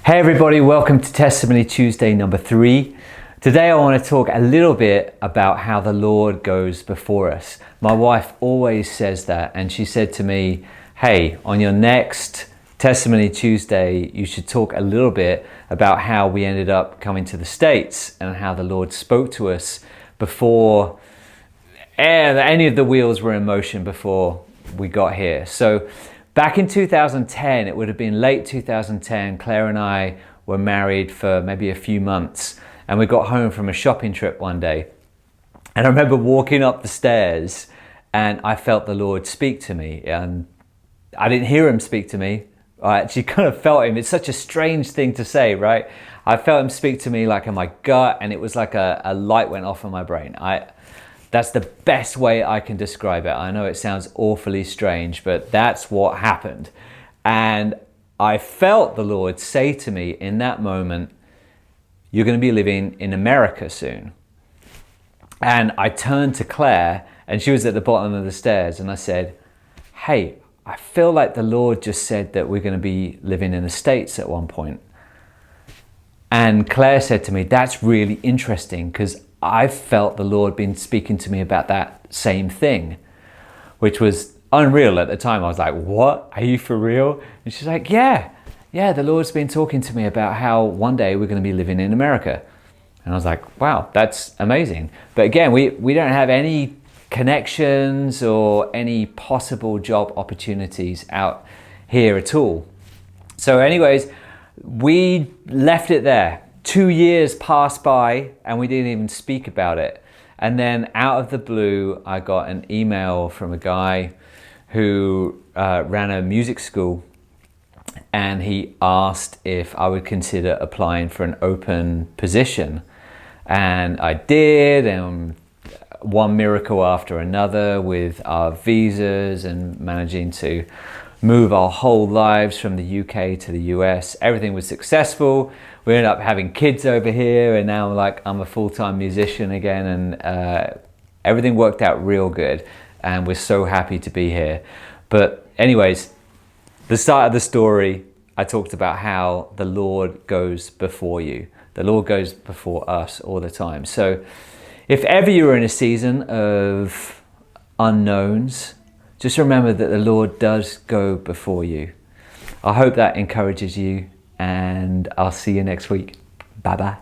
Hey everybody, welcome to Testimony Tuesday number 3. Today I want to talk a little bit about how the Lord goes before us. My wife always says that, and she said to me, hey, on your next Testimony Tuesday, you should talk a little bit about how we ended up coming to the States and how the Lord spoke to us before any of the wheels were in motion before we got here. So back in 2010, it would have been late 2010, Claire and I were married for maybe a few months, and we got home from a shopping trip one day. And I remember walking up the stairs and I felt the Lord speak to me, and I didn't hear him speak to me. I actually kind of felt him. It's such a strange thing to say, right? I felt him speak to me like in my gut, and it was like a light went off in my brain. That's the best way I can describe it. I know it sounds awfully strange, but that's what happened. And I felt the Lord say to me in that moment, you're going to be living in America soon. And I turned to Claire, and she was at the bottom of the stairs, and I said, hey, I feel like the Lord just said that we're going to be living in the States at one point. And Claire said to me, that's really interesting, because I felt the Lord been speaking to me about that same thing, which was unreal at the time. I was like, what? Are you for real? And she's like, yeah, the Lord's been talking to me about how one day we're going to be living in America. And I was like, wow, that's amazing. But again, we don't have any connections or any possible job opportunities out here at all. So anyways, we left it there. 2 years passed by and we didn't even speak about it. And then out of the blue, I got an email from a guy who ran a music school, and he asked if I would consider applying for an open position. And I did, and one miracle after another with our visas and managing to move our whole lives from the UK to the US. Everything was successful. We ended up having kids over here, and now I'm a full-time musician again, and everything worked out real good, and we're so happy to be here. But anyways, the start of the story, I talked about how the Lord goes before you. The Lord goes before us all the time. So if ever you're in a season of unknowns, just remember that the Lord does go before you. I hope that encourages you, and I'll see you next week. Bye-bye.